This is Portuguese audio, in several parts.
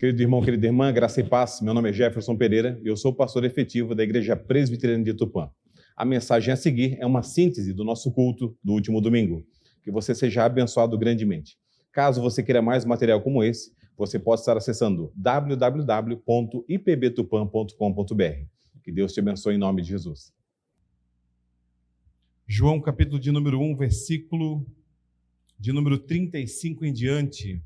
Querido irmão, querida irmã, graça e paz. Meu nome é Jefferson Pereira e eu sou pastor efetivo da Igreja Presbiteriana de Tupã. A mensagem a seguir é uma síntese do nosso culto do último domingo. Que você seja abençoado grandemente. Caso você queira mais material como esse, você pode estar acessando www.ipbtupan.com.br. Que Deus te abençoe em nome de Jesus. João, capítulo de número 1, versículo de número 35 em diante.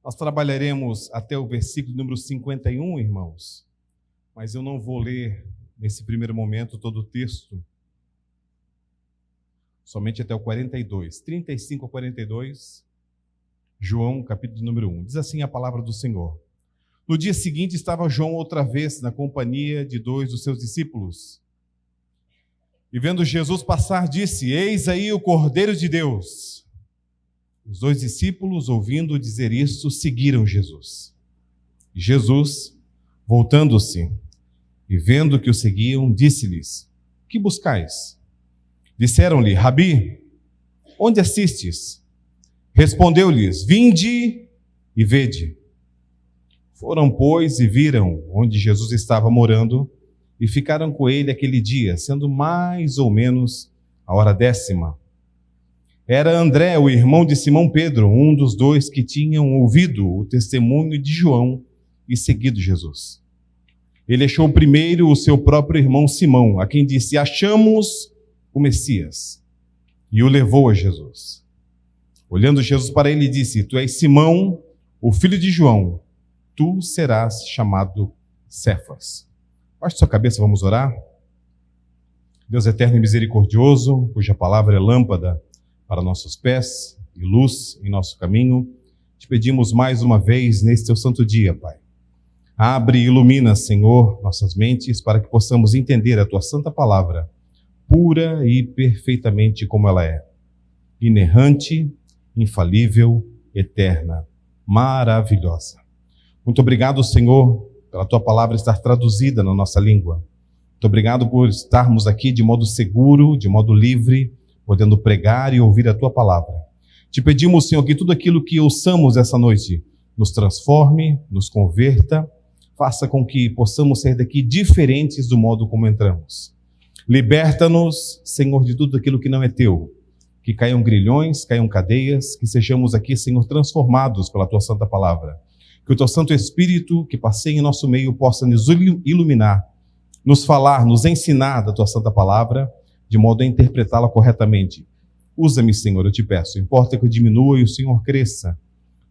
Nós trabalharemos até o versículo número 51, irmãos, mas eu não vou ler nesse primeiro momento todo o texto, somente até o 42, 35 a 42, João, capítulo número 1. Diz assim a palavra do Senhor. No dia seguinte estava João outra vez na companhia de 2 dos seus discípulos. E vendo Jesus passar, disse: Eis aí o Cordeiro de Deus. Os 2 discípulos, ouvindo dizer isto, seguiram Jesus. E Jesus, voltando-se e vendo que o seguiam, disse-lhes: Que buscais? Disseram-lhe: Rabi, onde assistes? Respondeu-lhes: Vinde e vede. Foram, pois, e viram onde Jesus estava morando, e ficaram com ele aquele dia, sendo mais ou menos a hora 10ª. Era André, o irmão de Simão Pedro, um dos 2 que tinham ouvido o testemunho de João e seguido Jesus. Ele achou primeiro o seu próprio irmão Simão, a quem disse: Achamos o Messias, e o levou a Jesus. Olhando Jesus para ele, disse: Tu és Simão, o filho de João, tu serás chamado Cefas. Baixe sua cabeça, vamos orar. Deus eterno e misericordioso, cuja palavra é lâmpada para nossos pés e luz em nosso caminho, te pedimos mais uma vez neste teu santo dia, Pai. Abre e ilumina, Senhor, nossas mentes para que possamos entender a tua santa palavra, pura e perfeitamente como ela é, inerrante, infalível, eterna, maravilhosa. Muito obrigado, Senhor, pela tua palavra estar traduzida na nossa língua. Muito obrigado por estarmos aqui de modo seguro, de modo livre, podendo pregar e ouvir a tua palavra. Te pedimos, Senhor, que tudo aquilo que ouçamos essa noite nos transforme, nos converta, faça com que possamos sair daqui diferentes do modo como entramos. Liberta-nos, Senhor, de tudo aquilo que não é teu, que caiam grilhões, caiam cadeias, que sejamos aqui, Senhor, transformados pela tua santa palavra. Que o teu Santo Espírito, que passeie em nosso meio, possa nos iluminar, nos falar, nos ensinar da tua santa palavra, de modo a interpretá-la corretamente. Usa-me, Senhor, eu te peço. Importa que eu diminua e o Senhor cresça.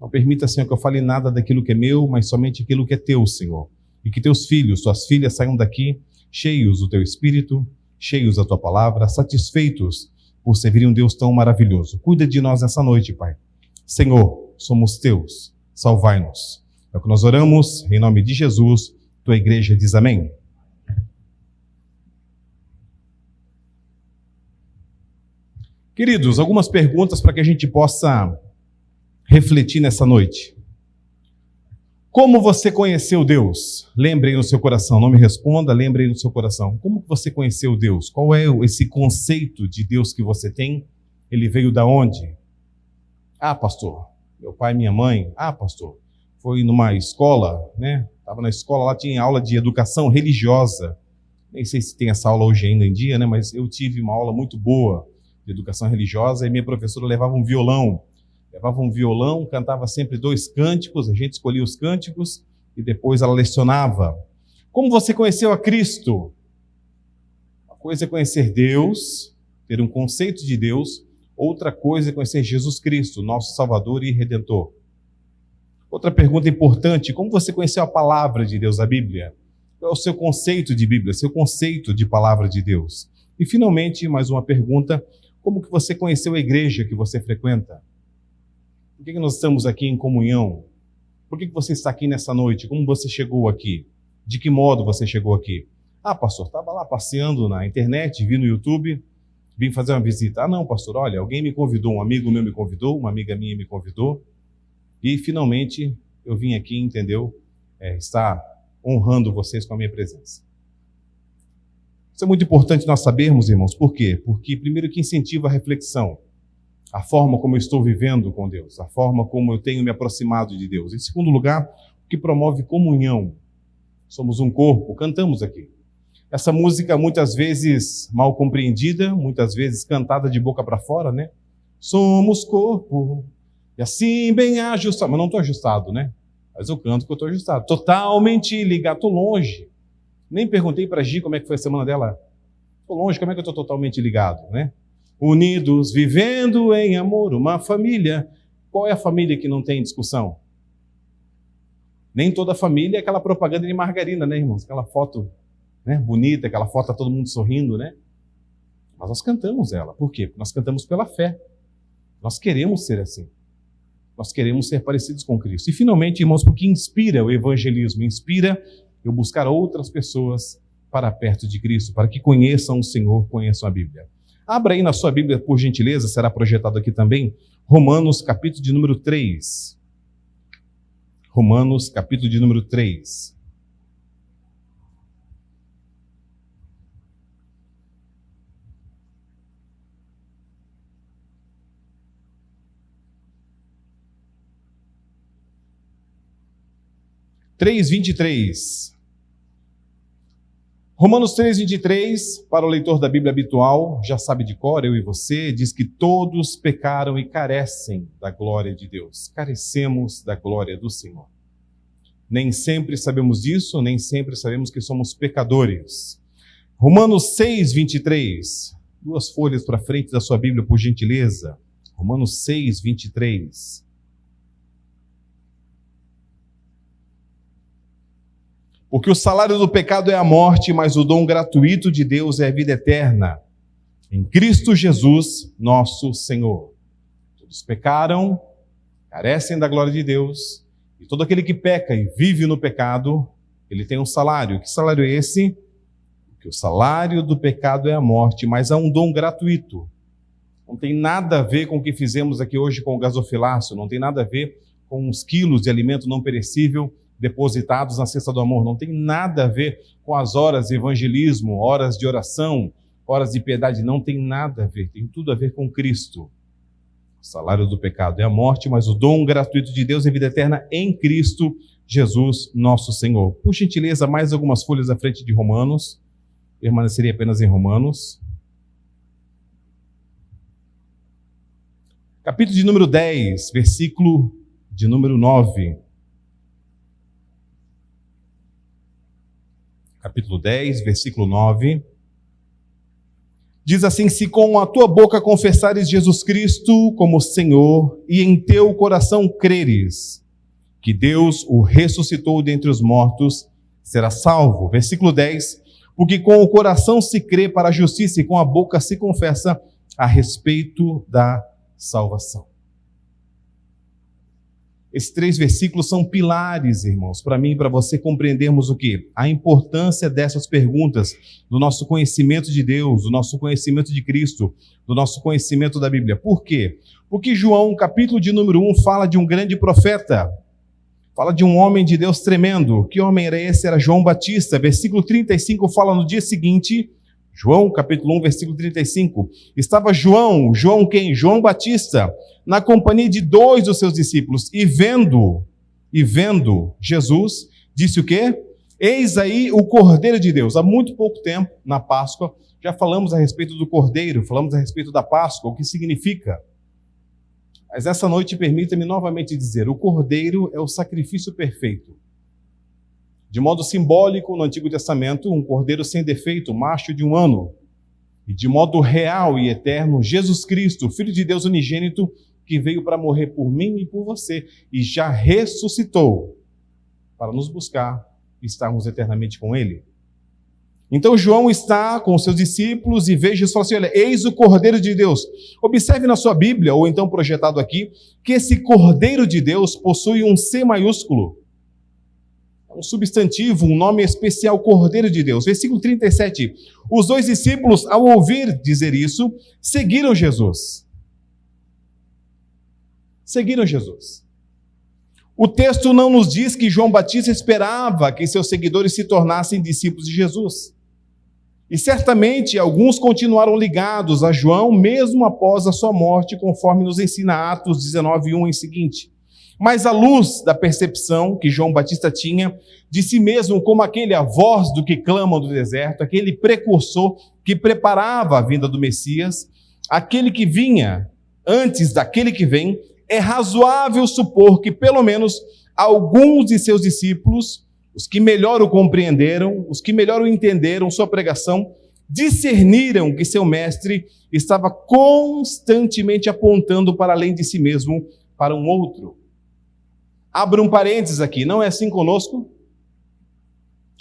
Não permita, Senhor, que eu fale nada daquilo que é meu, mas somente aquilo que é teu, Senhor. E que teus filhos, tuas filhas saiam daqui cheios do teu Espírito, cheios da tua palavra, satisfeitos por servir um Deus tão maravilhoso. Cuida de nós nessa noite, Pai. Senhor, somos teus. Salvai-nos. É o que nós oramos, em nome de Jesus. Tua igreja diz amém. Queridos, algumas perguntas para que a gente possa refletir nessa noite. Como você conheceu Deus? Lembre aí no seu coração, não me responda, lembre aí no seu coração. Como você conheceu Deus? Qual é esse conceito de Deus que você tem? Ele veio da onde? Ah, pastor, meu pai e minha mãe. Ah, pastor, foi numa escola, né? Estava na escola, lá tinha aula de educação religiosa. Nem sei se tem essa aula hoje ainda em dia, né? Mas eu tive uma aula muito boa de educação religiosa, e minha professora levava um violão, cantava sempre 2 cânticos, a gente escolhia os cânticos, e depois ela lecionava. Como você conheceu a Cristo? Uma coisa é conhecer Deus, ter um conceito de Deus, outra coisa é conhecer Jesus Cristo, nosso Salvador e Redentor. Outra pergunta importante: como você conheceu a palavra de Deus, a Bíblia? Qual é o seu conceito de Bíblia, seu conceito de palavra de Deus? E finalmente, mais uma pergunta: como que você conheceu a igreja que você frequenta? Por que nós estamos aqui em comunhão? Por que você está aqui nessa noite? Como você chegou aqui? De que modo você chegou aqui? Ah, pastor, estava lá passeando na internet, vi no YouTube, vim fazer uma visita. Ah, não, pastor, olha, alguém me convidou, um amigo meu me convidou, uma amiga minha me convidou, e finalmente eu vim aqui, entendeu? Estar honrando vocês com a minha presença. Isso é muito importante nós sabermos, irmãos. Por quê? Porque, primeiro, que incentiva a reflexão. A forma como eu estou vivendo com Deus, a forma como eu tenho me aproximado de Deus. Em segundo lugar, o que promove comunhão. Somos um corpo, cantamos aqui. Essa música muitas vezes mal compreendida, muitas vezes cantada de boca para fora, né? Somos corpo, e assim bem ajustado. Mas não estou ajustado, né? Mas eu canto que eu estou ajustado. Totalmente ligado, estou longe. Nem perguntei para a Gi como é que foi a semana dela. Estou longe, como é que eu estou totalmente ligado, né? Unidos, vivendo em amor, uma família. Qual é a família que não tem discussão? Nem toda família é aquela propaganda de margarina, né, irmãos? Aquela foto, né, bonita, aquela foto tá todo mundo sorrindo, né? Mas nós cantamos ela. Por quê? Porque nós cantamos pela fé. Nós queremos ser assim. Nós queremos ser parecidos com Cristo. E finalmente, irmãos, porque inspira o evangelismo, inspira eu buscar outras pessoas para perto de Cristo, para que conheçam o Senhor, conheçam a Bíblia. Abra aí na sua Bíblia, por gentileza, será projetado aqui também, Romanos, capítulo de número 3. Romanos, capítulo de número 3. Romanos 3:23, para o leitor da Bíblia habitual, já sabe de cor, eu e você, diz que todos pecaram e carecem da glória de Deus. Carecemos da glória do Senhor. Nem sempre sabemos disso, nem sempre sabemos que somos pecadores. Romanos 6:23, 2 folhas para frente da sua Bíblia, por gentileza. Romanos 6:23. Porque o salário do pecado é a morte, mas o dom gratuito de Deus é a vida eterna, em Cristo Jesus, nosso Senhor. Todos pecaram, carecem da glória de Deus, e todo aquele que peca e vive no pecado, ele tem um salário. Que salário é esse? Porque o salário do pecado é a morte, mas há um dom gratuito. Não tem nada a ver com o que fizemos aqui hoje com o gasofilácio, não tem nada a ver com uns quilos de alimento não perecível depositados na cesta do amor, não tem nada a ver com as horas de evangelismo, horas de oração, horas de piedade, não tem nada a ver, tem tudo a ver com Cristo. O salário do pecado é a morte, mas o dom gratuito de Deus é vida eterna em Cristo Jesus, nosso Senhor. Por gentileza, mais algumas folhas à frente de Romanos, permaneceria apenas em Romanos. Capítulo de número 10, versículo de número 9. Capítulo 10, versículo 9. Diz assim: se com a tua boca confessares Jesus Cristo como Senhor, e em teu coração creres que Deus o ressuscitou dentre os mortos, serás salvo. Versículo 10. Porque com o coração se crê para a justiça, e com a boca se confessa a respeito da salvação. Esses 3 versículos são pilares, irmãos, para mim e para você compreendermos o quê? A importância dessas perguntas, do nosso conhecimento de Deus, do nosso conhecimento de Cristo, do nosso conhecimento da Bíblia. Por quê? Porque João, capítulo de número 1, fala de um grande profeta, fala de um homem de Deus tremendo. Que homem era esse? Era João Batista. Versículo 35 fala no dia seguinte, João, capítulo 1, versículo 35. Estava João quem? João Batista, na companhia de 2 dos seus discípulos, e vendo Jesus, disse o quê? Eis aí o Cordeiro de Deus. Há muito pouco tempo, na Páscoa, já falamos a respeito do Cordeiro, falamos a respeito da Páscoa, o que significa. Mas essa noite permita-me novamente dizer, o Cordeiro é o sacrifício perfeito. De modo simbólico, no Antigo Testamento, um cordeiro sem defeito, macho de 1 ano. E de modo real e eterno, Jesus Cristo, Filho de Deus unigênito, que veio para morrer por mim e por você, e já ressuscitou para nos buscar e estarmos eternamente com Ele. Então João está com os seus discípulos e vê Jesus e fala assim, olha, eis o Cordeiro de Deus. Observe na sua Bíblia, ou então projetado aqui, que esse Cordeiro de Deus possui um C maiúsculo. Um substantivo, um nome especial, Cordeiro de Deus. Versículo 37. Os 2 discípulos, ao ouvir dizer isso, seguiram Jesus. Seguiram Jesus. O texto não nos diz que João Batista esperava que seus seguidores se tornassem discípulos de Jesus. E certamente alguns continuaram ligados a João, mesmo após a sua morte, conforme nos ensina Atos 19:1 em seguinte. Mas à luz da percepção que João Batista tinha de si mesmo como aquele a voz do que clama do deserto, aquele precursor que preparava a vinda do Messias, aquele que vinha antes daquele que vem, é razoável supor que pelo menos alguns de seus discípulos, os que melhor o compreenderam, os que melhor o entenderam, sua pregação, discerniram que seu mestre estava constantemente apontando para além de si mesmo, para um outro. Abra um parênteses aqui, não é assim conosco?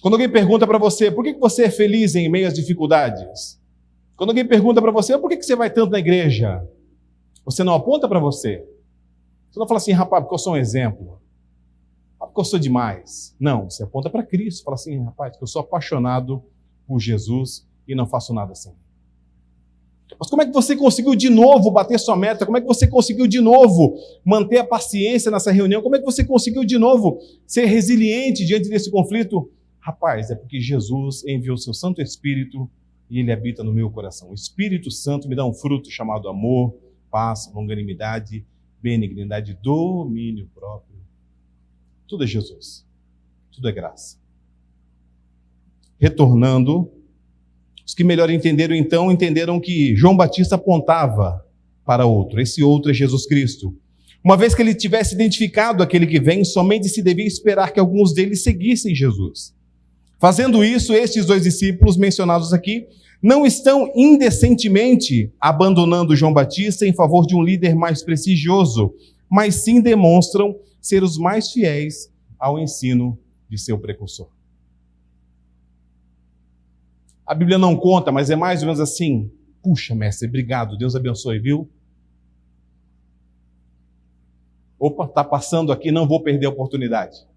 Quando alguém pergunta para você, por que você é feliz em meio às dificuldades? Quando alguém pergunta para você, por que você vai tanto na igreja? Você não aponta para você. Você não fala assim, rapaz, porque eu sou um exemplo. Porque eu sou demais. Não, você aponta para Cristo. Fala assim, rapaz, porque eu sou apaixonado por Jesus e não faço nada sem. Mas como é que você conseguiu de novo bater sua meta? Como é que você conseguiu de novo manter a paciência nessa reunião? Como é que você conseguiu de novo ser resiliente diante desse conflito? Rapaz, é porque Jesus enviou seu Santo Espírito e ele habita no meu coração. O Espírito Santo me dá um fruto chamado amor, paz, longanimidade, benignidade, domínio próprio. Tudo é Jesus. Tudo é graça. Retornando, os que melhor entenderam então, entenderam que João Batista apontava para outro. Esse outro é Jesus Cristo. Uma vez que ele tivesse identificado aquele que vem, somente se devia esperar que alguns deles seguissem Jesus. Fazendo isso, estes dois discípulos mencionados aqui não estão indecentemente abandonando João Batista em favor de um líder mais prestigioso, mas sim demonstram ser os mais fiéis ao ensino de seu precursor. A Bíblia não conta, mas é mais ou menos assim. Puxa, mestre, obrigado, Deus abençoe, viu? Opa, está passando aqui, não vou perder a oportunidade.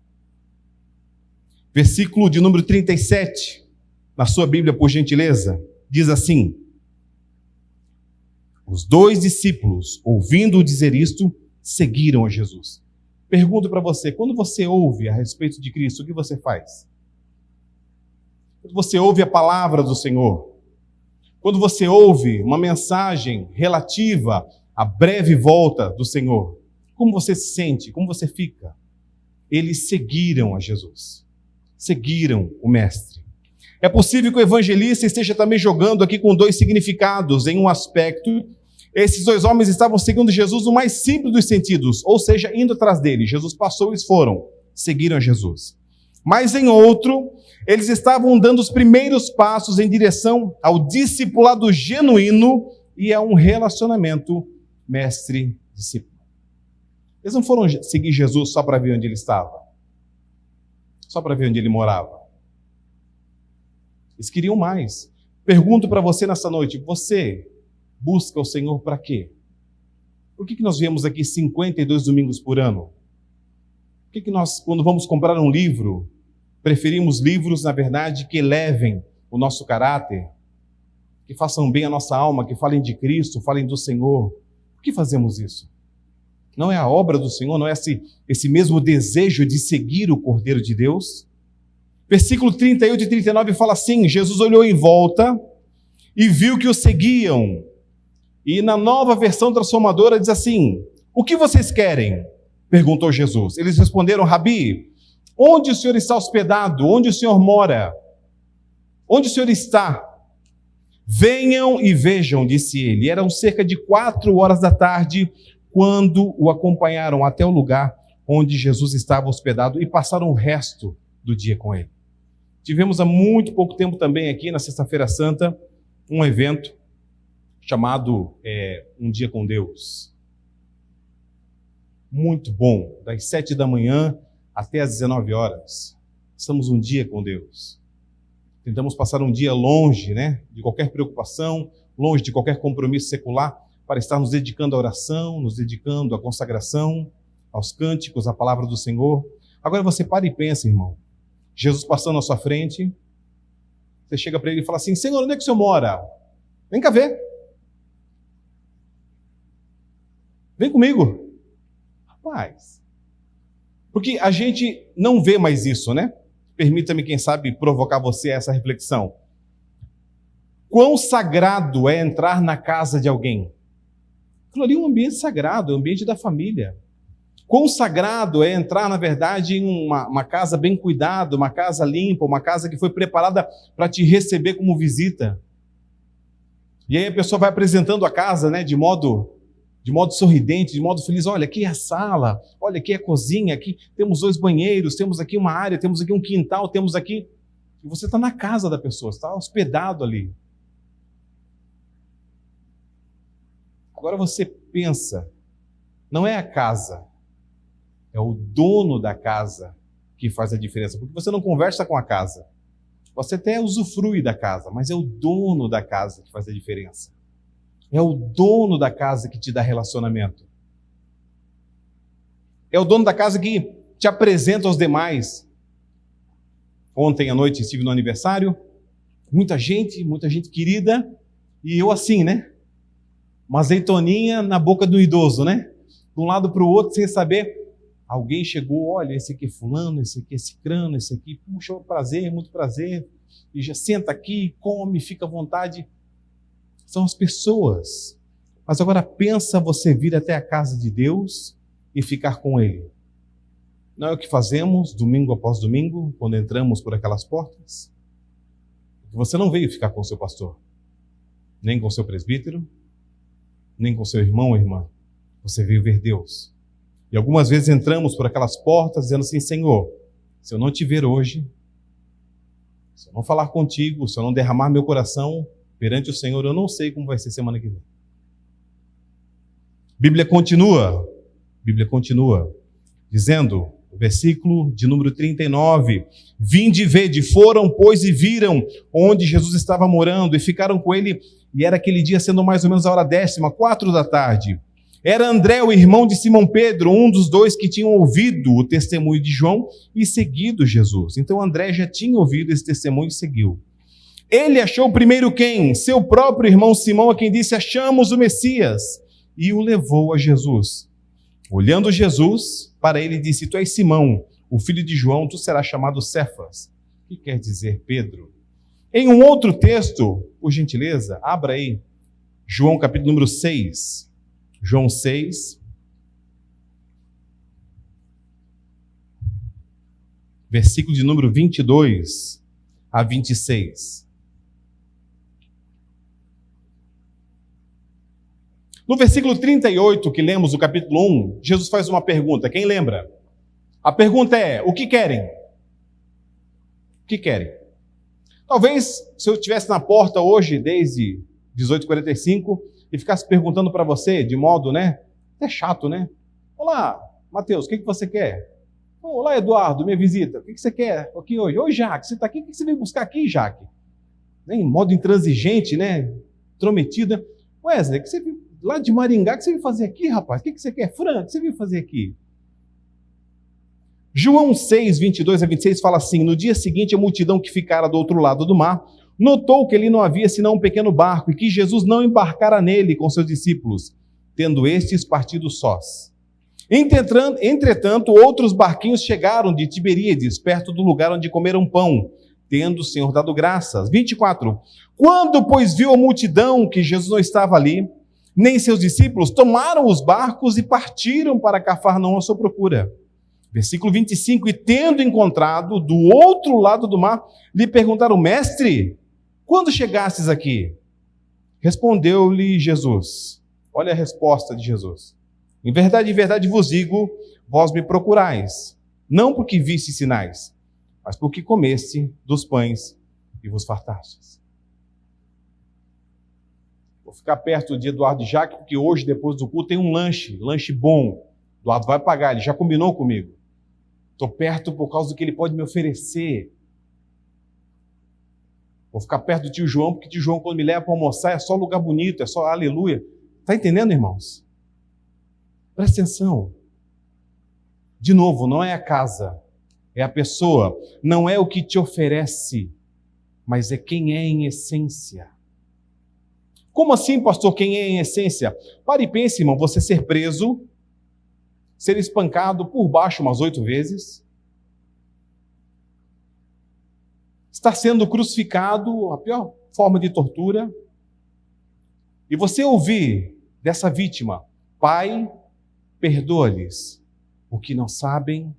Versículo de número 37, na sua Bíblia, por gentileza, diz assim: os dois discípulos, ouvindo dizer isto, seguiram a Jesus. Pergunto para você, quando você ouve a respeito de Cristo, o que você faz? Quando você ouve a palavra do Senhor, quando você ouve uma mensagem relativa à breve volta do Senhor, como você se sente? Como você fica? Eles seguiram a Jesus. Seguiram o Mestre. É possível que o evangelista esteja também jogando aqui com dois significados em um aspecto. Esses dois homens estavam seguindo Jesus no mais simples dos sentidos, ou seja, indo atrás dele. Jesus passou, eles foram, seguiram a Jesus. Mas em outro, eles estavam dando os primeiros passos em direção ao discipulado genuíno e a um relacionamento mestre-discípulo. Eles não foram seguir Jesus só para ver onde ele estava, só para ver onde ele morava. Eles queriam mais. Pergunto para você nessa noite, você busca o Senhor para quê? Por que nós viemos aqui 52 domingos por ano? Por que nós, quando vamos comprar um livro, preferimos livros, na verdade, que elevem o nosso caráter, que façam bem a nossa alma, que falem de Cristo, falem do Senhor? Por que fazemos isso? Não é a obra do Senhor? Não é esse mesmo desejo de seguir o Cordeiro de Deus? Versículo 38 e 39 fala assim: Jesus olhou em volta e viu que o seguiam. E na Nova Versão Transformadora diz assim: o que vocês querem? Perguntou Jesus. Eles responderam: Rabi, onde o Senhor está hospedado? Onde o Senhor mora? Onde o Senhor está? Venham e vejam, disse ele. Eram cerca de 4 horas da tarde quando o acompanharam até o lugar onde Jesus estava hospedado e passaram o resto do dia com ele. Tivemos há muito pouco tempo também aqui na Sexta-feira Santa um evento chamado Um Dia com Deus. Muito bom, das 7 da manhã até às 19 horas. Estamos um dia com Deus. Tentamos passar um dia longe, de qualquer preocupação, longe de qualquer compromisso secular, para estar nos dedicando à oração, nos dedicando à consagração, aos cânticos, à palavra do Senhor. Agora você para e pensa, irmão. Jesus passando à sua frente, você chega para ele e fala assim: Senhor, onde é que o Senhor mora? Vem cá ver. Vem comigo. Rapaz, porque a gente não vê mais isso, Permita-me, quem sabe, provocar você a essa reflexão. Quão sagrado é entrar na casa de alguém? Aquilo ali é um ambiente sagrado, é o ambiente da família. Quão sagrado é entrar, na verdade, em uma casa bem cuidada, uma casa limpa, uma casa que foi preparada para te receber como visita. E aí a pessoa vai apresentando a casa, né, de modo sorridente, de modo feliz. Olha, aqui é a sala, olha, aqui é a cozinha, aqui temos 2 banheiros, temos aqui uma área, temos aqui um quintal, temos aqui... E você está na casa da pessoa, está hospedado ali. Agora você pensa, não é a casa, é o dono da casa que faz a diferença, porque você não conversa com a casa. Você até usufrui da casa, mas é o dono da casa que faz a diferença. É o dono da casa que te dá relacionamento. É o dono da casa que te apresenta aos demais. Ontem à noite estive no aniversário, muita gente querida, e eu assim, né? Uma azeitoninha na boca do idoso, né? De um lado para o outro, sem saber. Alguém chegou, olha, esse aqui é fulano, esse aqui é cicrano, esse aqui, puxa, prazer, muito prazer. E já senta aqui, come, fica à vontade. São as pessoas. Mas agora pensa você vir até a casa de Deus e ficar com Ele. Não é o que fazemos domingo após domingo, quando entramos por aquelas portas? Você não veio ficar com o seu pastor, nem com o seu presbítero, nem com o seu irmão ou irmã. Você veio ver Deus. E algumas vezes entramos por aquelas portas dizendo assim, Senhor, se eu não te ver hoje, se eu não falar contigo, se eu não derramar meu coração perante o Senhor, eu não sei como vai ser semana que vem. Bíblia continua dizendo, o versículo de número 39, vinde e vede, foram, pois, e viram onde Jesus estava morando, e ficaram com ele, e era aquele dia sendo mais ou menos a hora 10, 4 da tarde. Era André, o irmão de Simão Pedro, um dos 2 que tinham ouvido o testemunho de João e seguido Jesus. Então André já tinha ouvido esse testemunho e seguiu. Ele achou primeiro quem? Seu próprio irmão Simão, a quem disse, achamos o Messias, e o levou a Jesus. Olhando Jesus, para ele disse, tu és Simão, o filho de João, tu serás chamado Cefas, que quer dizer Pedro. Em um outro texto, por gentileza, abra aí, João capítulo número 6, João 6, versículo de número 22 a 26. No versículo 38, que lemos do capítulo 1, Jesus faz uma pergunta. Quem lembra? A pergunta é, o que querem? O que querem? Talvez, se eu estivesse na porta hoje, desde 18h45, e ficasse perguntando para você, de modo, né, até chato, né? Olá, Mateus, o que você quer? Olá, Eduardo, minha visita, o que você quer aqui hoje? Oi, Jaque, você está aqui? O que você veio buscar aqui, Jaque? Em modo intransigente, né? Intrometida. Wesley, o que você veio lá de Maringá, o que você veio fazer aqui, rapaz? O que você quer? Fran, o que você veio fazer aqui? João 6, 22 a 26 fala assim, no dia seguinte a multidão que ficara do outro lado do mar, notou que ali não havia senão um pequeno barco e que Jesus não embarcara nele com seus discípulos, tendo estes partido sós. Entretanto, outros barquinhos chegaram de Tiberíades, perto do lugar onde comeram pão, tendo o Senhor dado graças. 24. Quando, pois, viu a multidão que Jesus não estava ali, nem seus discípulos, tomaram os barcos e partiram para Cafarnaum à sua procura. Versículo 25, e tendo encontrado do outro lado do mar, lhe perguntaram, mestre, quando chegastes aqui? Respondeu-lhe Jesus. Olha a resposta de Jesus. Em verdade vos digo, vós me procurais, não porque viste sinais, mas porque comeste dos pães e vos fartastes. Vou ficar perto de Eduardo e Jaque, porque hoje, depois do culto, tem um lanche bom. Eduardo vai pagar, ele já combinou comigo. Estou perto por causa do que ele pode me oferecer. Vou ficar perto do tio João, porque tio João, quando me leva para almoçar, é só lugar bonito, é só aleluia. Está entendendo, irmãos? Presta atenção. De novo, não é a casa, é a pessoa. Não é o que te oferece, mas é quem é em essência. Como assim, pastor, quem é em essência? Pare e pense, irmão, você ser preso, ser espancado por baixo umas 8 vezes, estar sendo crucificado, a pior forma de tortura, e você ouvir dessa vítima: Pai, perdoa-lhes, porque não sabem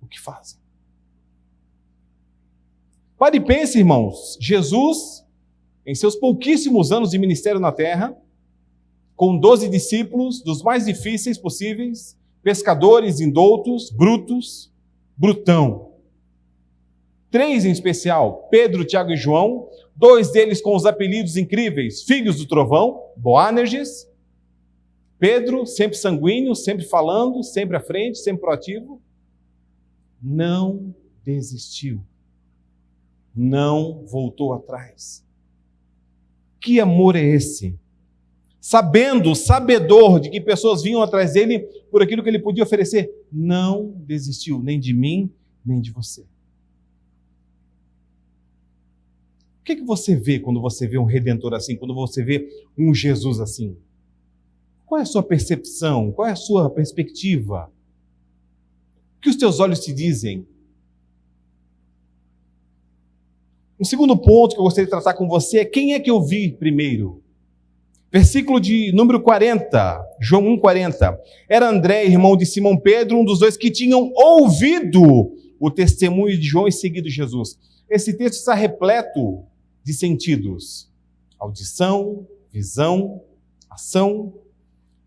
o que fazem. Pare e pense, irmãos, Jesus, em seus pouquíssimos anos de ministério na terra, com 12 discípulos, dos mais difíceis possíveis, pescadores indoutos, brutos, brutão. 3 em especial, Pedro, Tiago e João, 2 deles com os apelidos incríveis, filhos do trovão, Boanerges. Pedro, sempre sanguíneo, sempre falando, sempre à frente, sempre proativo, não desistiu, não voltou atrás. Que amor é esse? Sabedor de que pessoas vinham atrás dele por aquilo que ele podia oferecer, não desistiu, nem de mim, nem de você. O que você vê quando você vê um Redentor assim, quando você vê um Jesus assim? Qual é a sua percepção? Qual é a sua perspectiva? O que os teus olhos te dizem? Um segundo ponto que eu gostaria de tratar com você é: quem é que eu vi primeiro? Versículo de número 40, João 1,40. Era André, irmão de Simão Pedro, um dos 2 que tinham ouvido o testemunho de João e seguido Jesus. Esse texto está repleto de sentidos: audição, visão, ação.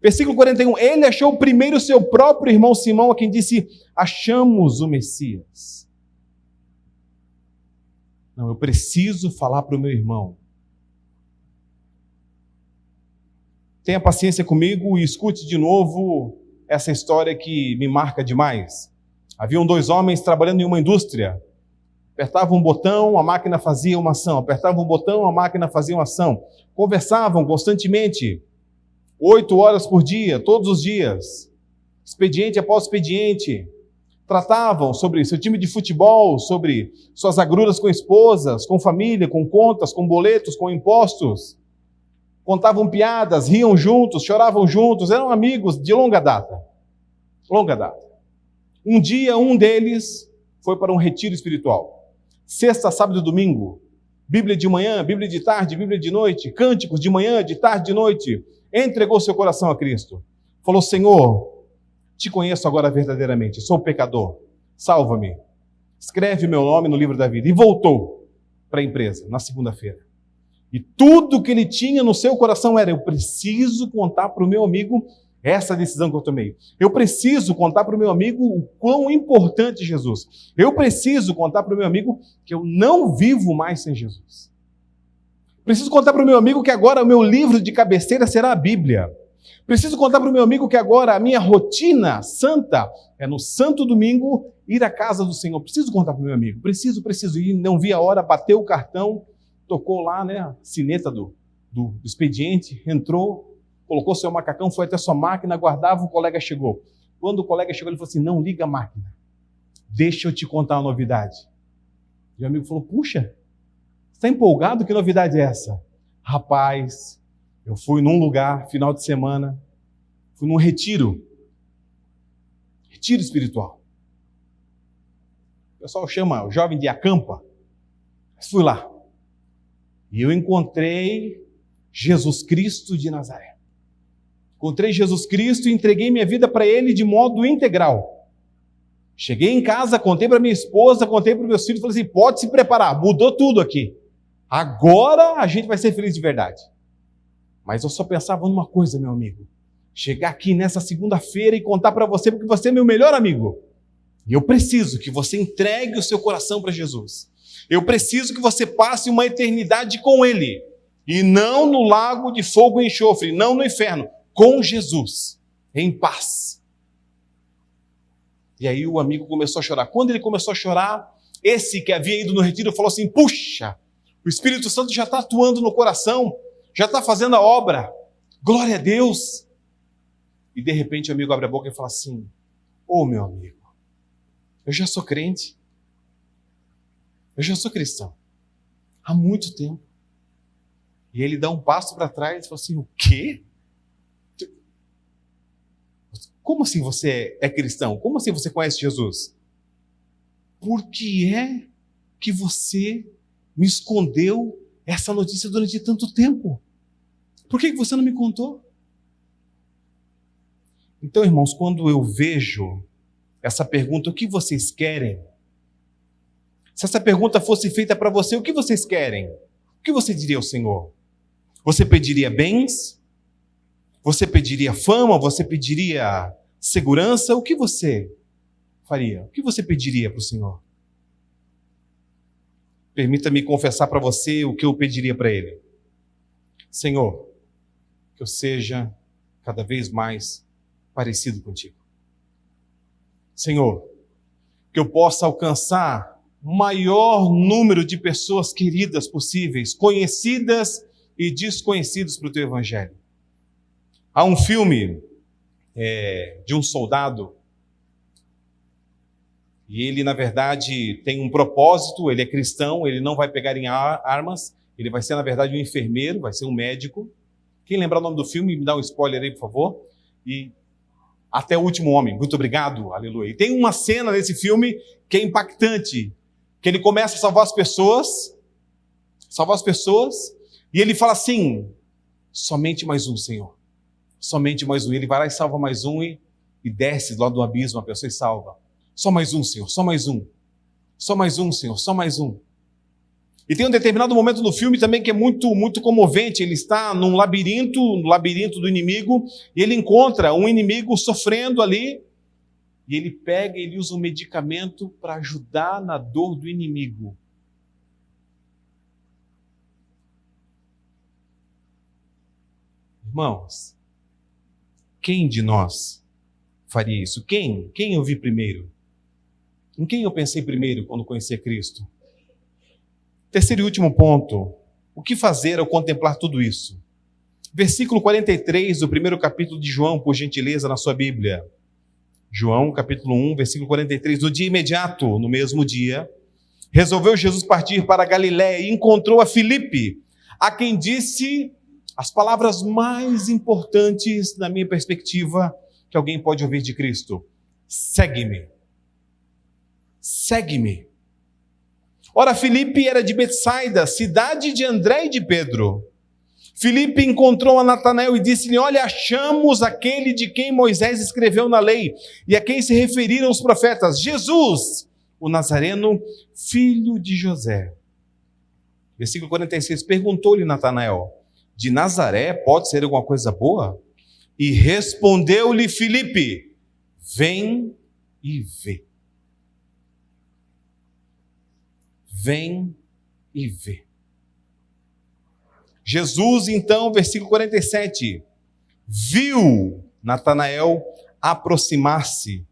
Versículo 41, ele achou primeiro o seu próprio irmão Simão, a quem disse: achamos o Messias. Não, eu preciso falar para o meu irmão. Tenha paciência comigo e escute de novo essa história que me marca demais. Haviam 2 homens trabalhando em uma indústria. Apertavam um botão, a máquina fazia uma ação. Apertavam um botão, a máquina fazia uma ação. Conversavam constantemente. 8 horas por dia, todos os dias. Expediente após expediente. Tratavam sobre seu time de futebol, sobre suas agruras com esposas, com família, com contas, com boletos, com impostos. Contavam piadas, riam juntos, choravam juntos, eram amigos de longa data. Longa data. Um dia, um deles foi para um retiro espiritual. Sexta, sábado e domingo. Bíblia de manhã, Bíblia de tarde, Bíblia de noite, cânticos de manhã, de tarde, de noite. Entregou seu coração a Cristo. Falou: Senhor, te conheço agora verdadeiramente, sou pecador, salva-me. Escreve meu nome no livro da vida. E voltou para a empresa na segunda-feira. E tudo que ele tinha no seu coração era: eu preciso contar para o meu amigo essa decisão que eu tomei. Eu preciso contar para o meu amigo o quão importante é Jesus. Eu preciso contar para o meu amigo que eu não vivo mais sem Jesus. Preciso contar para o meu amigo que agora o meu livro de cabeceira será a Bíblia. Preciso contar para o meu amigo que agora a minha rotina santa é no santo domingo ir à casa do Senhor. Preciso contar para o meu amigo. Preciso. E não vi a hora, bateu o cartão, tocou lá, né, a sineta do expediente, entrou, colocou seu macacão, foi até sua máquina, aguardava, o colega chegou. Quando o colega chegou, ele falou assim: não liga a máquina, deixa eu te contar uma novidade. E o amigo falou: puxa, está empolgado? Que novidade é essa? Rapaz, eu fui num lugar, final de semana, fui num retiro espiritual. O pessoal chama o jovem de acampa. Mas fui lá. E eu encontrei Jesus Cristo de Nazaré. Encontrei Jesus Cristo e entreguei minha vida para Ele de modo integral. Cheguei em casa, contei para minha esposa, contei para os meus filhos, falei assim: pode se preparar, mudou tudo aqui. Agora a gente vai ser feliz de verdade. Mas eu só pensava numa coisa, meu amigo: chegar aqui nessa segunda-feira e contar para você, porque você é meu melhor amigo. E eu preciso que você entregue o seu coração para Jesus. Eu preciso que você passe uma eternidade com Ele. E não no lago de fogo e enxofre, não no inferno. Com Jesus, em paz. E aí o amigo começou a chorar. Quando ele começou a chorar, esse que havia ido no retiro falou assim: puxa, o Espírito Santo já está atuando no coração, já está fazendo a obra. Glória a Deus. E de repente o amigo abre a boca e fala assim: ô meu amigo, eu já sou crente. Eu já sou cristão. Há muito tempo. E ele dá um passo para trás e fala assim: o quê? Como assim você é cristão? Como assim você conhece Jesus? Por que é que você me escondeu essa notícia durante tanto tempo? Por que você não me contou? Então, irmãos, quando eu vejo essa pergunta, o que vocês querem? Se essa pergunta fosse feita para você, o que vocês querem? O que você diria ao Senhor? Você pediria bens? Você pediria fama? Você pediria segurança? O que você faria? O que você pediria para o Senhor? Permita-me confessar para você o que eu pediria para Ele. Senhor, que eu seja cada vez mais parecido contigo. Senhor, que eu possa alcançar o maior número de pessoas queridas possíveis, conhecidas e desconhecidas para o teu evangelho. Há um filme de um soldado, e ele, na verdade, tem um propósito, ele é cristão, ele não vai pegar em armas, ele vai ser, na verdade, um enfermeiro, vai ser um médico. Quem lembrar o nome do filme, me dá um spoiler aí, por favor. E Até o Último Homem, muito obrigado, aleluia. E tem uma cena nesse filme que é impactante, que ele começa a salvar as pessoas, e ele fala assim, somente mais um, Senhor, somente mais um. Ele vai lá e salva mais um e desce lá do abismo a pessoa e salva. Só mais um, Senhor, só mais um. Só mais um, Senhor, só mais um. E tem um determinado momento no filme também que é muito, muito comovente. Ele está num labirinto, no labirinto do inimigo, e ele encontra um inimigo sofrendo ali, e ele pega e ele usa um medicamento para ajudar na dor do inimigo. Irmãos, quem de nós faria isso? Quem eu vi primeiro? Em quem eu pensei primeiro quando conheci Cristo? Terceiro e último ponto, o que fazer ao contemplar tudo isso? Versículo 43 do primeiro capítulo de João, por gentileza, na sua Bíblia. João, capítulo 1, versículo 43. No dia imediato, no mesmo dia, resolveu Jesus partir para a Galiléia e encontrou a Filipe, a quem disse as palavras mais importantes, na minha perspectiva, que alguém pode ouvir de Cristo. Segue-me. Segue-me. Ora, Filipe era de Betsaida, cidade de André e de Pedro. Filipe encontrou a Natanael e disse-lhe, olha, achamos aquele de quem Moisés escreveu na lei e a quem se referiram os profetas, Jesus, o Nazareno, filho de José. Versículo 46, perguntou-lhe Natanael, de Nazaré pode ser alguma coisa boa? E respondeu-lhe Filipe, vem e vê. Vem e vê. Jesus, então, versículo 47, viu Natanael aproximar-se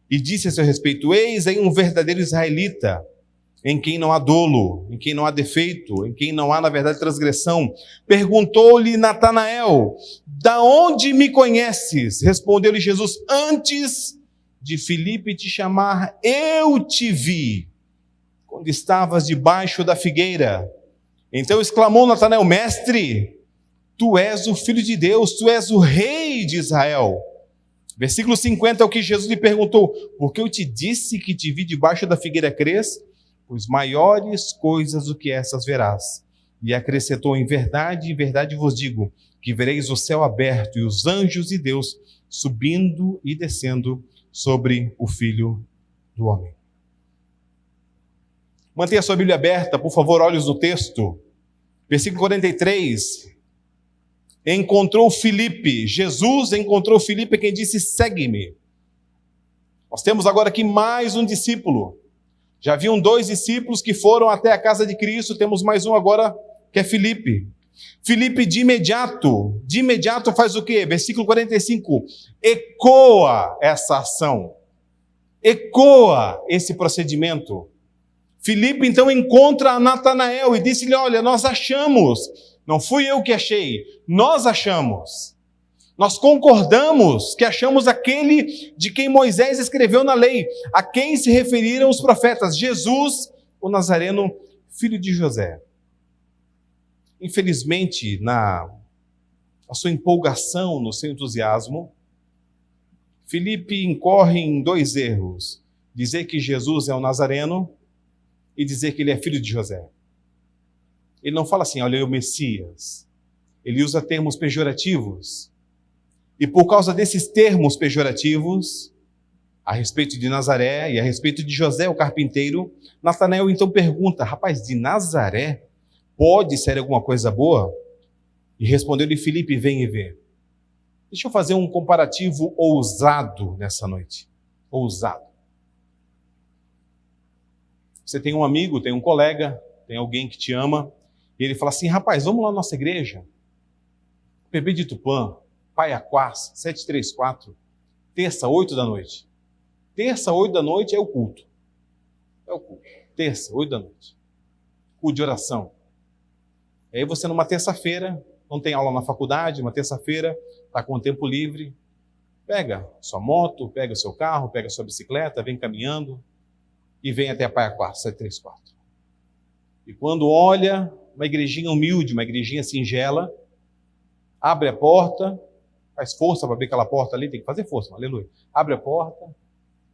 e disse a seu respeito, eis aí um verdadeiro israelita, em quem não há dolo, em quem não há defeito, em quem não há, na verdade, transgressão. Perguntou-lhe Natanael, da onde me conheces? Respondeu-lhe Jesus, antes de Filipe te chamar, eu te vi, quando estavas debaixo da figueira. Então exclamou Natanael, mestre, tu és o Filho de Deus, tu és o Rei de Israel. Versículo 50 é o que Jesus lhe perguntou, porque eu te disse que te vi debaixo da figueira, crês? Pois maiores coisas do que essas verás. E acrescentou, em verdade vos digo, que vereis o céu aberto e os anjos de Deus subindo e descendo sobre o Filho do Homem. Mantenha a sua Bíblia aberta, por favor, olhos no texto. Versículo 43. Encontrou Filipe, Jesus encontrou Filipe, quem disse, segue-me. Nós temos agora aqui mais um discípulo. Já haviam 2 discípulos que foram até a casa de Cristo, temos mais um agora, que é Filipe. Filipe de imediato faz o quê? Versículo 45, ecoa essa ação, ecoa esse procedimento. Filipe então encontra Natanael e disse-lhe, olha, nós achamos, não fui eu que achei, nós achamos, nós concordamos que achamos aquele de quem Moisés escreveu na lei, a quem se referiram os profetas, Jesus, o Nazareno, filho de José. Infelizmente, na sua empolgação, no seu entusiasmo, Filipe incorre em 2 erros, dizer que Jesus é o Nazareno, e dizer que ele é filho de José. Ele não fala assim, olha, é o Messias. Ele usa termos pejorativos. E por causa desses termos pejorativos, a respeito de Nazaré e a respeito de José, o carpinteiro, Natanael então pergunta, rapaz, de Nazaré pode ser alguma coisa boa? E respondeu-lhe Filipe, vem e vê. Deixa eu fazer um comparativo ousado nessa noite. Ousado. Você tem um amigo, tem um colega, tem alguém que te ama, e ele fala assim, rapaz, vamos lá na nossa igreja. PB de Tupã, Paiaquás, 734, terça, 8 da noite. Terça, 8 da noite é o culto. É o culto. Terça, 8 da noite. Culto de oração. E aí você numa terça-feira, não tem aula na faculdade, uma terça-feira, está com o tempo livre, pega sua moto, pega seu carro, pega sua bicicleta, vem caminhando e vem até a Paiaquás, 734. E quando olha, uma igrejinha humilde, uma igrejinha singela, abre a porta, faz força para abrir aquela porta ali, tem que fazer força, aleluia. Abre a porta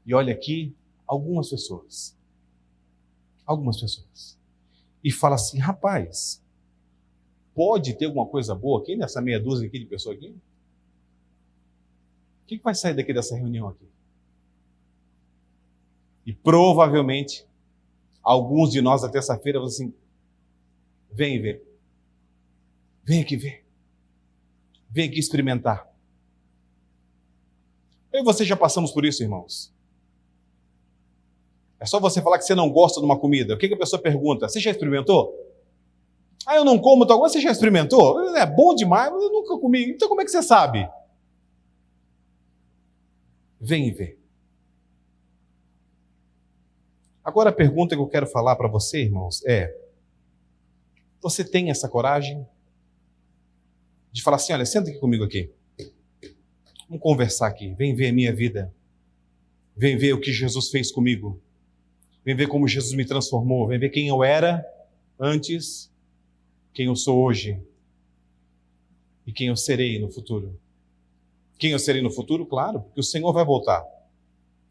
e olha aqui, algumas pessoas. E fala assim, rapaz, pode ter alguma coisa boa aqui nessa meia dúzia aqui de pessoas aqui? O que vai sair daqui dessa reunião aqui? E provavelmente, alguns de nós na terça-feira vão assim, vem ver. Vem aqui ver. Vem aqui experimentar. Eu e você já passamos por isso, irmãos. É só você falar que você não gosta de uma comida. O que a pessoa pergunta? Você já experimentou? Ah, eu não como tal coisa. Você já experimentou? É bom demais, mas eu nunca comi. Então como é que você sabe? Vem e vê. Agora a pergunta que eu quero falar para você, irmãos, é: você tem essa coragem de falar assim, olha, senta aqui comigo aqui. Vamos conversar aqui. Vem ver a minha vida. Vem ver o que Jesus fez comigo. Vem ver como Jesus me transformou. Vem ver quem eu era antes, quem eu sou hoje e quem eu serei no futuro. Quem eu serei no futuro? Claro, porque o Senhor vai voltar.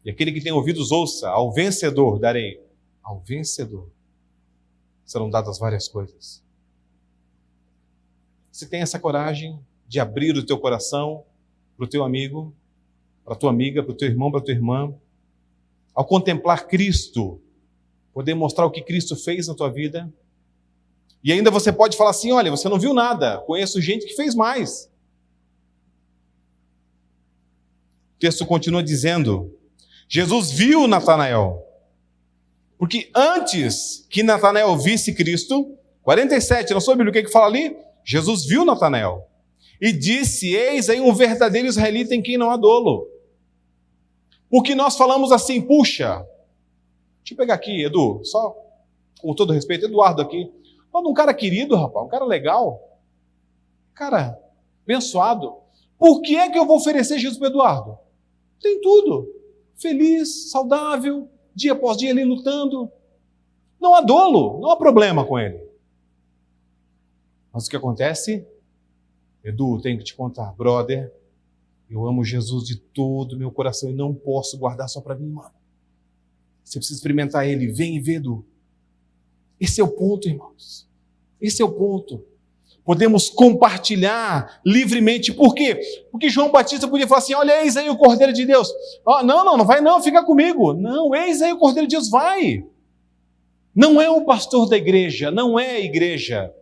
E aquele que tem ouvidos, ouça. Ao vencedor darei. Ao vencedor serão dadas várias coisas. Você tem essa coragem de abrir o teu coração para o teu amigo, para a tua amiga, para o teu irmão, para a tua irmã, ao contemplar Cristo, poder mostrar o que Cristo fez na tua vida. E ainda você pode falar assim, olha, você não viu nada, conheço gente que fez mais. O texto continua dizendo, Jesus viu Natanael, porque antes que Natanael visse Cristo, 47, não soube o que fala ali? Jesus viu Natanael e disse, eis aí um verdadeiro israelita em quem não há dolo. Porque nós falamos assim, puxa, deixa eu pegar aqui, Edu, só com todo respeito, Eduardo aqui, um cara querido, rapaz, um cara legal, cara abençoado, por que é que eu vou oferecer Jesus para o Eduardo? Tem tudo, feliz, saudável, dia após dia ali lutando, não há dolo, não há problema com ele. Mas o que acontece? Edu, tenho que te contar, brother, eu amo Jesus de todo o meu coração e não posso guardar só para mim, mano. Você precisa experimentar ele, vem e vê, Edu. Esse é o ponto, irmãos. Esse é o ponto. Podemos compartilhar livremente. Por quê? Porque João Batista podia falar assim, olha, eis aí o Cordeiro de Deus. Oh, não vai não, fica comigo. Não, eis aí o Cordeiro de Deus, vai. Não é o pastor da igreja, não é a igreja.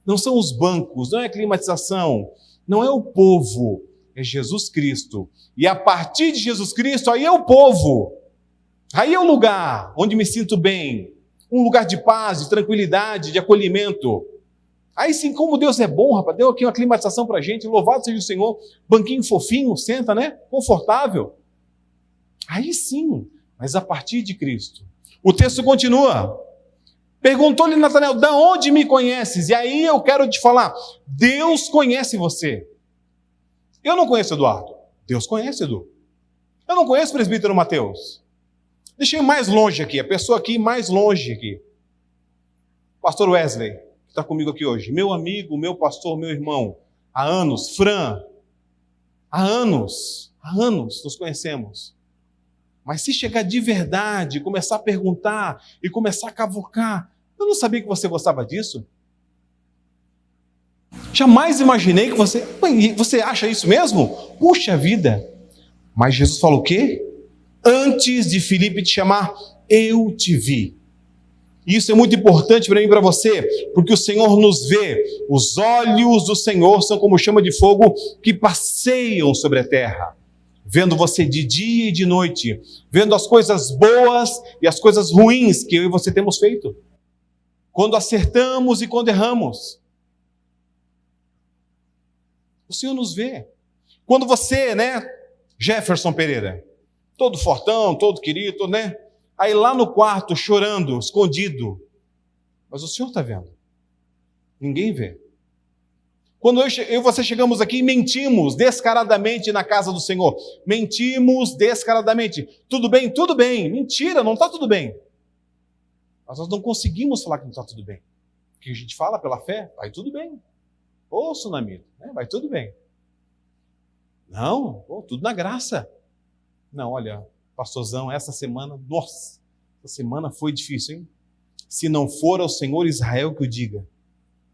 Não são os bancos, não é a climatização, não é o povo, é Jesus Cristo. E a partir de Jesus Cristo, aí é o povo. Aí é o lugar onde me sinto bem. Um lugar de paz, de tranquilidade, de acolhimento. Aí sim, como Deus é bom, rapaz, deu aqui uma climatização pra gente, louvado seja o Senhor, banquinho fofinho, senta, né? Confortável. Aí sim, mas a partir de Cristo. O texto continua. Perguntou-lhe Natanael, de onde me conheces? E aí eu quero te falar, Deus conhece você. Eu não conheço Eduardo. Deus conhece, Edu. Eu não conheço o presbítero Mateus. Deixa eu ir mais longe aqui, a pessoa aqui mais longe aqui. Pastor Wesley, que está comigo aqui hoje. Meu amigo, meu pastor, meu irmão. Há anos, Fran. Há anos nos conhecemos. Mas se chegar de verdade, começar a perguntar e começar a cavucar, eu não sabia que você gostava disso. Jamais imaginei que você acha isso mesmo? Puxa vida! Mas Jesus falou o quê? Antes de Filipe te chamar, eu te vi. Isso é muito importante para mim e para você, porque o Senhor nos vê. Os olhos do Senhor são como chama de fogo que passeiam sobre a terra, vendo você de dia e de noite, vendo as coisas boas e as coisas ruins que eu e você temos feito, quando acertamos e quando erramos. O Senhor nos vê. Quando você, Jefferson Pereira, todo fortão, todo querido, aí lá no quarto, chorando, escondido. Mas o Senhor está vendo. Ninguém vê. Quando eu e você chegamos aqui e mentimos descaradamente na casa do Senhor. Mentimos descaradamente. Tudo bem? Tudo bem. Mentira, não está tudo bem. Mas nós não conseguimos falar que não está tudo bem. Porque a gente fala pela fé, vai tudo bem. Ô, Sunamito, vai tudo bem. Não, tudo na graça. Não, olha, pastorzão, essa semana, nossa, essa semana foi difícil, hein? Se não for ao Senhor Israel que o diga,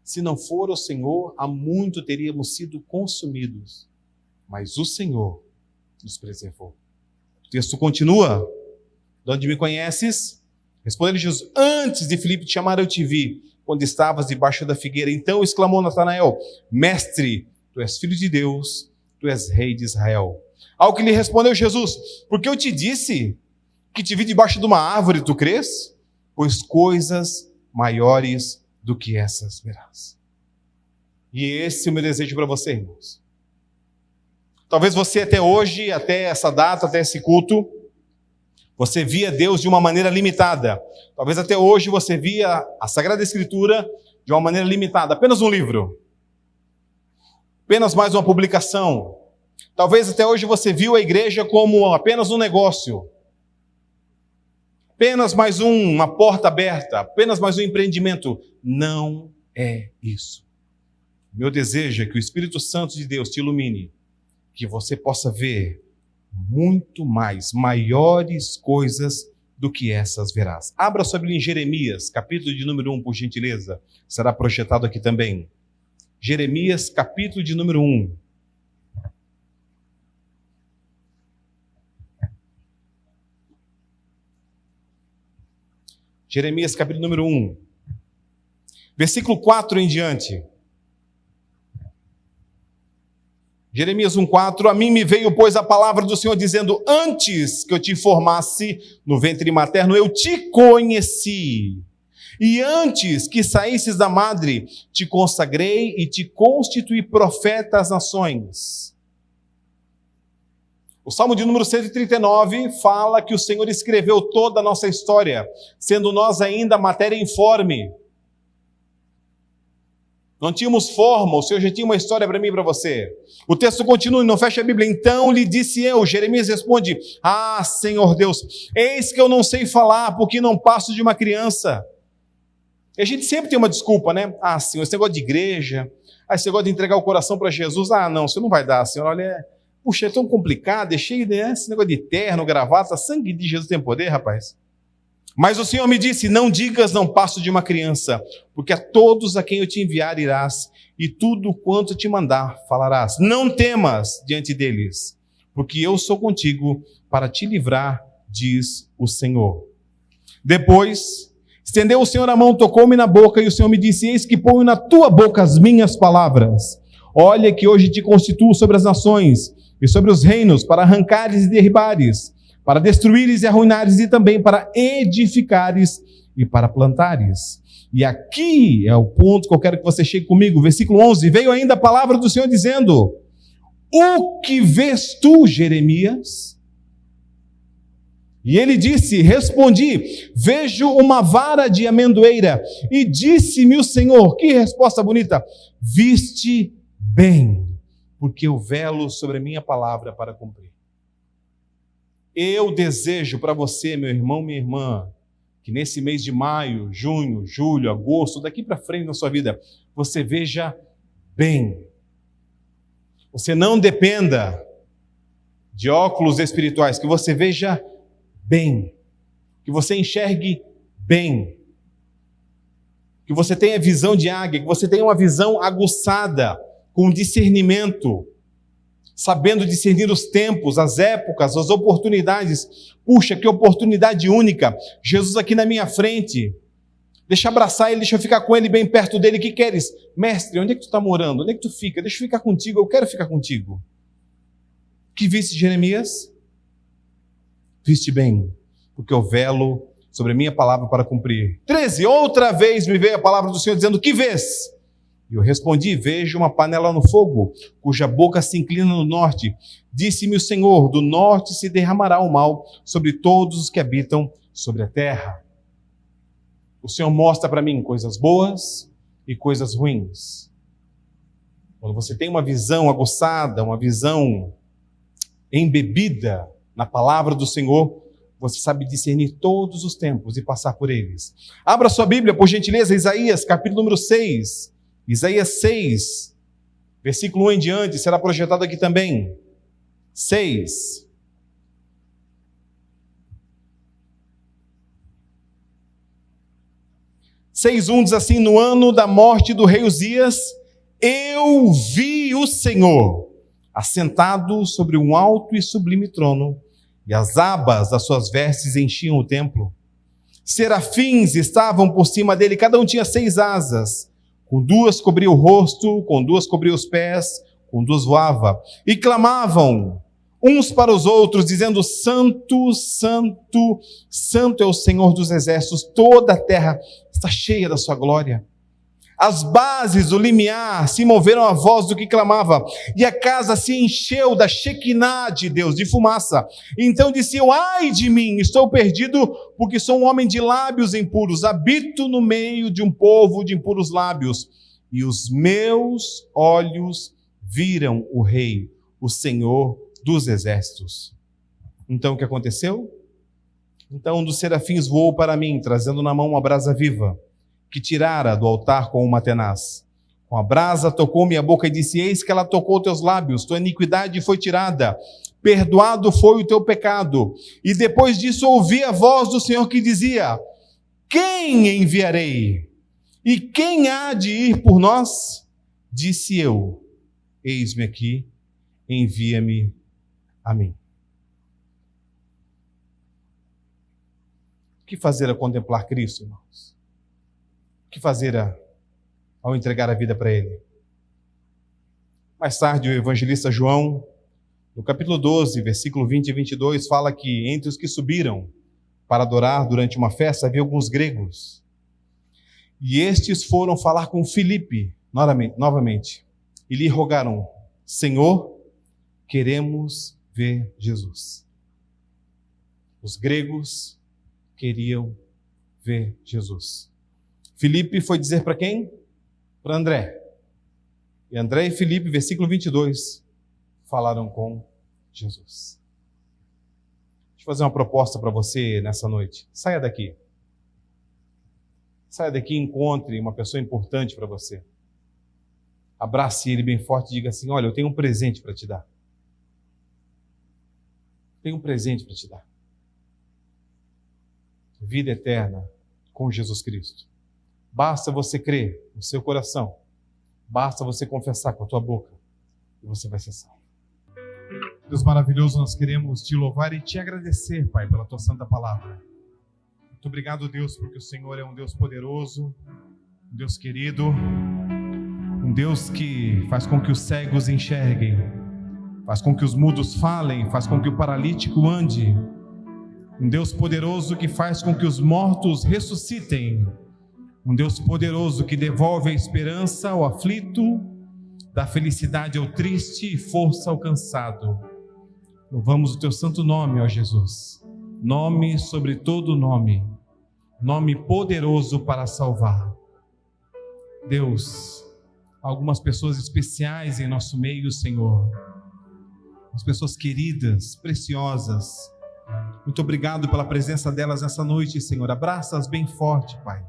se não for ao Senhor, há muito teríamos sido consumidos, mas o Senhor nos preservou. O texto continua, de onde me conheces? Respondeu Jesus, antes de Filipe te chamar eu te vi, quando estavas debaixo da figueira. Então exclamou Natanael, mestre, tu és filho de Deus, tu és rei de Israel. Ao que lhe respondeu Jesus, porque eu te disse que te vi debaixo de uma árvore, tu crês? Pois coisas maiores do que essas verás. E esse é o meu desejo para você, irmãos. Talvez você até hoje, até essa data, até esse culto, você via Deus de uma maneira limitada. Talvez até hoje você via a Sagrada Escritura de uma maneira limitada. Apenas um livro. Apenas mais uma publicação. Talvez até hoje você viu a igreja como apenas um negócio. Apenas mais uma porta aberta. Apenas mais um empreendimento. Não é isso. Meu desejo é que o Espírito Santo de Deus te ilumine. Que você possa ver muito mais, maiores coisas do que essas verás. Abra sua Bíblia em Jeremias, capítulo de número 1, por gentileza. Será projetado aqui também. Jeremias, capítulo de número 1. Jeremias, capítulo número 1. Versículo 4 em diante. Jeremias 1,4, a mim me veio, pois, a palavra do Senhor, dizendo, antes que eu te formasse no ventre materno, eu te conheci. E antes que saísses da madre, te consagrei e te constituí profeta às nações. O Salmo de número 139 fala que o Senhor escreveu toda a nossa história, sendo nós ainda matéria informe. Não tínhamos forma, o Senhor já tinha uma história para mim e para você. O texto continua e não fecha a Bíblia. Então lhe disse eu, Jeremias responde, Senhor Deus, eis que eu não sei falar, porque não passo de uma criança. E a gente sempre tem uma desculpa, Senhor, esse negócio de igreja, esse negócio de entregar o coração para Jesus, não, você não vai dar, Senhor, olha, puxa, é tão complicado, é cheio esse negócio de terno, gravata, sangue de Jesus tem poder, rapaz. Mas o Senhor me disse, não digas, não passo de uma criança, porque a todos a quem eu te enviar irás, e tudo quanto te mandar falarás. Não temas diante deles, porque eu sou contigo para te livrar, diz o Senhor. Depois, estendeu o Senhor a mão, tocou-me na boca, e o Senhor me disse, eis que ponho na tua boca as minhas palavras. Olha que hoje te constituo sobre as nações, e sobre os reinos, para arrancares e derribares, para destruíres e arruinares, e também para edificares e para plantares. E aqui é o ponto que eu quero que você chegue comigo, versículo 11, veio ainda a palavra do Senhor dizendo, o que vês tu, Jeremias? E ele disse, respondi, vejo uma vara de amendoeira, e disse-me o Senhor, que resposta bonita, viste bem, porque eu velo sobre a minha palavra para cumprir. Eu desejo para você, meu irmão, minha irmã, que nesse mês de maio, junho, julho, agosto, daqui para frente na sua vida, você veja bem. Você não dependa de óculos espirituais, que você veja bem, que você enxergue bem. que você tenha visão de águia, que você tenha uma visão aguçada, com discernimento, sabendo discernir os tempos, as épocas, as oportunidades. Puxa, que oportunidade única! Jesus aqui na minha frente. Deixa eu abraçar ele, deixa eu ficar com ele bem perto dele. O que queres? Mestre, onde é que tu está morando? Onde é que tu fica? Deixa eu ficar contigo, eu quero ficar contigo. Que viste, Jeremias? Viste bem, porque eu velo sobre a minha palavra para cumprir. 13, outra vez me veio a palavra do Senhor dizendo, que vês? E eu respondi, vejo uma panela no fogo, cuja boca se inclina no norte. Disse-me o Senhor, do norte se derramará o mal sobre todos os que habitam sobre a terra. O Senhor mostra para mim coisas boas e coisas ruins. Quando você tem uma visão aguçada, uma visão embebida na palavra do Senhor, você sabe discernir todos os tempos e passar por eles. Abra sua Bíblia, por gentileza, Isaías, capítulo número 6. Isaías 6, versículo 1 em diante, será projetado aqui também. 6. Diz assim, no ano da morte do rei Uzias, eu vi o Senhor assentado sobre um alto e sublime trono, e as abas das suas vestes enchiam o templo. Serafins estavam por cima dele, cada um tinha 6 asas, com 2 cobria o rosto, com 2 cobria os pés, com 2 voava, e clamavam uns para os outros, dizendo, Santo, Santo, Santo é o Senhor dos exércitos, toda a terra está cheia da sua glória. As bases do limiar se moveram à voz do que clamava, e a casa se encheu da Shekinah de Deus, de fumaça. Então disse eu, ai de mim, estou perdido, porque sou um homem de lábios impuros, habito no meio de um povo de impuros lábios, e os meus olhos viram o Rei, o Senhor dos exércitos. Então o que aconteceu? Então um dos serafins voou para mim, trazendo na mão uma brasa viva, que tirara do altar com uma tenaz. Com a brasa tocou minha boca e disse, eis que ela tocou teus lábios, tua iniquidade foi tirada, perdoado foi o teu pecado. E depois disso ouvi a voz do Senhor que dizia, quem enviarei? E quem há de ir por nós? Disse eu, eis-me aqui, envia-me a mim. O que fazer a contemplar Cristo, irmãos? O que fazer ao entregar a vida para Ele? Mais tarde, o evangelista João, no capítulo 12, versículo 20 e 22, fala que entre os que subiram para adorar durante uma festa, havia alguns gregos. E estes foram falar com Filipe, novamente, e lhe rogaram, Senhor, queremos ver Jesus. Os gregos queriam ver Jesus. Filipe foi dizer para quem? Para André. E André e Filipe, versículo 22, falaram com Jesus. Deixa eu fazer uma proposta para você nessa noite. Saia daqui. Saia daqui e encontre uma pessoa importante para você. Abrace ele bem forte e diga assim, olha, eu tenho um presente para te dar. Tenho um presente para te dar. Vida eterna com Jesus Cristo. Basta você crer no seu coração. Basta você confessar com a tua boca. E você vai ser salvo. Deus maravilhoso, nós queremos te louvar e te agradecer, Pai, pela tua santa palavra. Muito obrigado, Deus, porque o Senhor é um Deus poderoso, um Deus querido, um Deus que faz com que os cegos enxerguem, faz com que os mudos falem, faz com que o paralítico ande, um Deus poderoso que faz com que os mortos ressuscitem, um Deus poderoso que devolve a esperança ao aflito, dá felicidade ao triste e força ao cansado. Louvamos o teu santo nome, ó Jesus. Nome sobre todo nome. Nome poderoso para salvar. Deus, algumas pessoas especiais em nosso meio, Senhor. As pessoas queridas, preciosas. Muito obrigado pela presença delas nessa noite, Senhor. Abraça-as bem forte, Pai.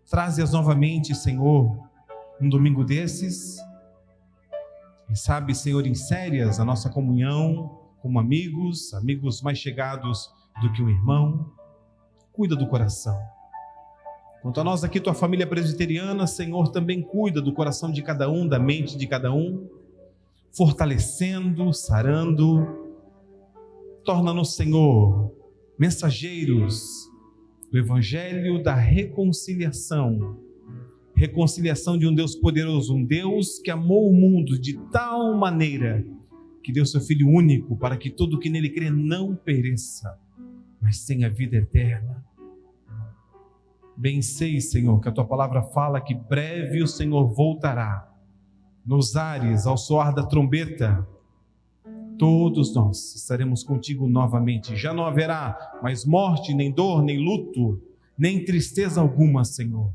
Traze-as novamente, Senhor, um domingo desses. Quem sabe, Senhor, insere-as a nossa comunhão como amigos mais chegados do que um irmão. Cuida do coração Quanto a nós aqui, tua família presbiteriana, Senhor, também cuida do coração de cada um, da mente de cada um, fortalecendo, sarando. Torna-nos, Senhor, mensageiros do Evangelho da reconciliação. Reconciliação de um Deus poderoso, um Deus que amou o mundo de tal maneira que deu seu Filho único para que todo que nele crê não pereça, mas tenha vida eterna. Bem sei, Senhor, que a tua palavra fala que breve o Senhor voltará. Nos ares, ao soar da trombeta, todos nós estaremos contigo novamente. Já não haverá mais morte, nem dor, nem luto, nem tristeza alguma, Senhor.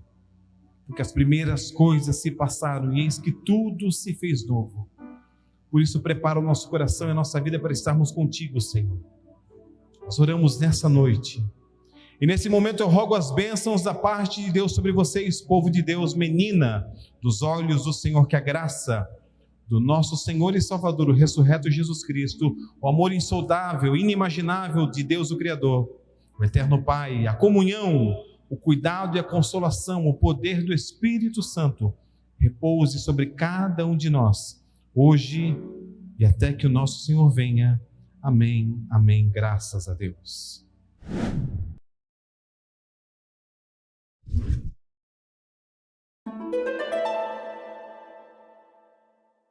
Porque as primeiras coisas se passaram e eis que tudo se fez novo. Por isso, prepara o nosso coração e a nossa vida para estarmos contigo, Senhor. Nós oramos nessa noite. E nesse momento eu rogo as bênçãos da parte de Deus sobre vocês, povo de Deus, menina dos olhos do Senhor, que a graça do nosso Senhor e Salvador, o ressurreto Jesus Cristo, o amor insondável, inimaginável de Deus o Criador, o eterno Pai, a comunhão, o cuidado e a consolação, o poder do Espírito Santo, repouse sobre cada um de nós, hoje e até que o nosso Senhor venha. Amém, amém, graças a Deus.